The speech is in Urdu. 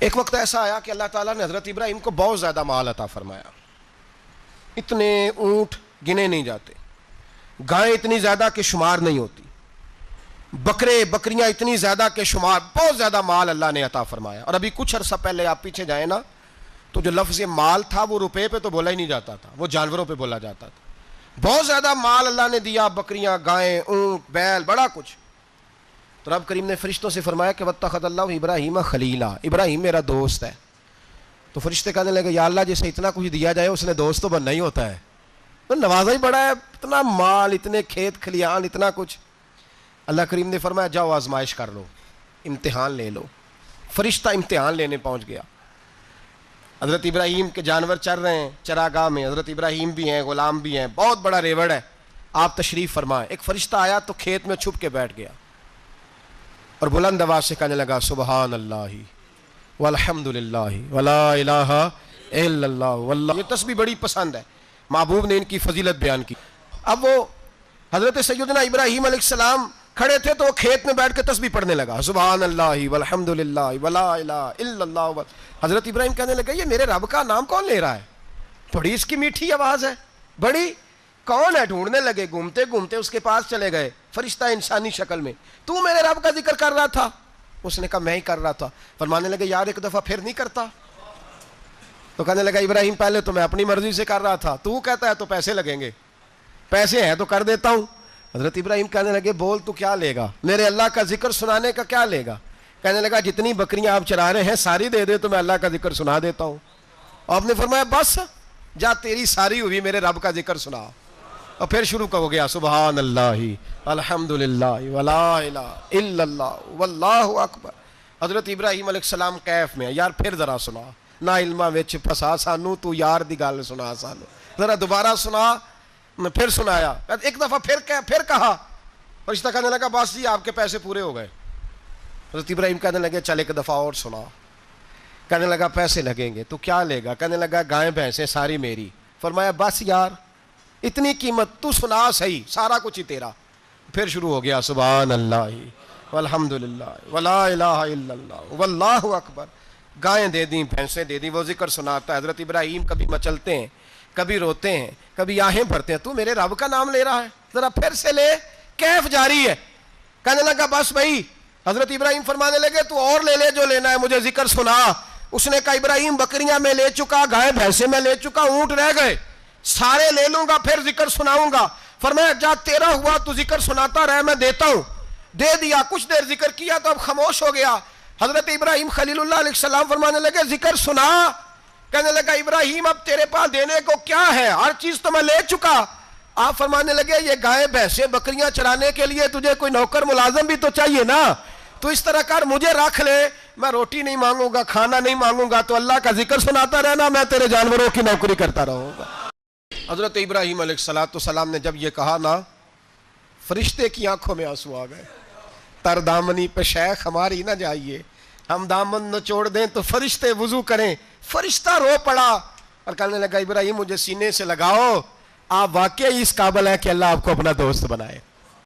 ایک وقت ایسا آیا کہ اللہ تعالیٰ نے حضرت ابراہیم کو بہت زیادہ مال عطا فرمایا. اتنے اونٹ گنے نہیں جاتے، گائیں اتنی زیادہ کہ شمار نہیں ہوتی، بکرے بکریاں اتنی زیادہ کہ شمار، بہت زیادہ مال اللہ نے عطا فرمایا. اور ابھی کچھ عرصہ پہلے آپ پیچھے جائیں نا تو جو لفظ مال تھا وہ روپے پہ تو بولا ہی نہیں جاتا تھا، وہ جانوروں پہ بولا جاتا تھا. بہت زیادہ مال اللہ نے دیا، بکریاں، گائیں، اونٹ، بیل، بڑا کچھ. تو رب کریم نے فرشتوں سے فرمایا کہ واتخذ اللہ ابراہیم خلیلا، ابراہیم میرا دوست ہے. تو فرشتے کہنے لگے یا اللہ جسے اتنا کچھ دیا جائے اس نے دوست تو بننا ہی ہوتا ہے، تو نوازا ہی بڑا ہے، اتنا مال، اتنے کھیت کھلیان، اتنا کچھ. اللہ کریم نے فرمایا جاؤ آزمائش کر لو، امتحان لے لو. فرشتہ امتحان لینے پہنچ گیا. حضرت ابراہیم کے جانور چر رہے ہیں چراگاہ میں، حضرت ابراہیم بھی ہیں، غلام بھی ہیں، بہت بڑا ریوڑ ہے. آپ تشریف فرمائیں. ایک فرشتہ آیا تو کھیت میں چھپ کے بیٹھ گیا اور بلند آواز سے کہنے لگا سبحان اللہ والحمد للہ ولا الہ الا اللہ واللہ. یہ تسبیح بڑی پسند ہے، محبوب نے ان کی فضیلت بیان کی. اب وہ حضرت سیدنا ابراہیم علیہ السلام کھڑے تھے تو وہ کھیت میں بیٹھ کے تسبیح پڑھنے لگا سبحان اللہ والحمد للہ ولا الہ الا اللہ. حضرت ابراہیم کہنے لگا یہ میرے رب کا نام کون لے رہا ہے؟ بڑی اس کی میٹھی آواز ہے، بڑی، کون ہے؟ ڈھونڈنے لگے، گھومتے گھومتے اس کے پاس چلے گئے، فرشتہ انسانی شکل میں. تو میرے رب کا ذکر کر رہا تھا؟ اس نے کہا میں ہی کر رہا تھا. فرمانے لگے یار ایک دفعہ پھر نہیں کرتا؟ تو کہنے لگا ابراہیم پہلے تو میں اپنی مرضی سے کر رہا تھا، تو کہتا ہے تو پیسے لگیں گے، پیسے ہیں تو کر دیتا ہوں. حضرت ابراہیم کہنے لگے بول تو کیا لے گا، میرے اللہ کا ذکر سنانے کا کیا لے گا؟ کہنے لگا جتنی بکریاں آپ چرا رہے ہیں ساری دے دے تو میں اللہ کا ذکر سنا دیتا ہوں. آپ نے فرمایا بس جا تیری ساری ہوئی، میرے رب کا ذکر سنا. اور پھر شروع ہو گیا سبحان اللہ الحمدللہ ولا الہ الا اللہ واللہ اکبر. حضرت ابراہیم علیہ السلام کیف میں یار پھر ذرا سنا، نہ علماں وچ پھسا سانو، تو یار دی گل سنا سانو، ذرا دوبارہ سنا. پھر سنایا، ایک دفعہ پھر کہا. فرشتہ کہنے لگا بس جی آپ کے پیسے پورے ہو گئے. حضرت ابراہیم کہنے لگے چل ایک دفعہ اور سنا. کہنے لگا پیسے لگیں گے. تو کیا لے گا؟ کہنے لگا گائیں بھینسیں ساری میری. فرمایا بس یار اتنی قیمت، تو سنا صحیح، سارا کچھ ہی تیرا. پھر شروع ہو گیا سبحان اللہ والحمدللہ ولا الہ الا اللہ واللہ اکبر. گائیں دے دیں، بھینسیں دے دیں، وہ ذکر سناتا ہے. حضرت ابراہیم کبھی مچلتے ہیں، کبھی روتے ہیں، کبھی آہیں بھرتے ہیں. تو میرے رب کا نام لے رہا ہے، ذرا پھر سے لے. کیف جاری ہے. کہنے لگا بس بھائی. حضرت ابراہیم فرمانے لگے تو اور لے لے جو لینا ہے، مجھے ذکر سنا. اس نے کہا ابراہیم بکریاں میں لے چکا، گائے بھینسیں میں لے چکا، اونٹ رہ گئے، سارے لے لوں گا پھر ذکر سناؤں گا. فرمایا جا تیرا ہوا تو ذکر سناتا رہ، میں دیتا ہوں. دے دیا. کچھ دیر ذکر کیا تو اب خاموش ہو گیا. حضرت ابراہیم خلیل اللہ علیہ السلام فرمانے لگے ذکر سنا. کہنے لگا ابراہیم اب تیرے پاس دینے کو کیا ہے، ہر چیز تو میں لے چکا. آپ فرمانے لگے یہ گائے بھینسیں بکریاں چرانے کے لیے تجھے کوئی نوکر ملازم بھی تو چاہیے نا. تو اس طرح کر مجھے رکھ لے، میں روٹی نہیں مانگوں گا، کھانا نہیں مانگوں گا، تو اللہ کا ذکر سناتا رہنا، میں تیرے جانوروں کی نوکری کرتا رہوں گا. حضرت ابراہیم علیہ السلام نے جب یہ کہا نا، فرشتے کی آنکھوں میں آنسو آ گئے. تر دامنی پہ شیخ ہماری نہ جائیے، ہم دامن نہ چھوڑ دیں تو فرشتے وضو کریں. فرشتہ رو پڑا اور کہنے لگا ابراہیم مجھے سینے سے لگاؤ، آپ واقعی اس قابل ہیں کہ اللہ آپ کو اپنا دوست بنائے.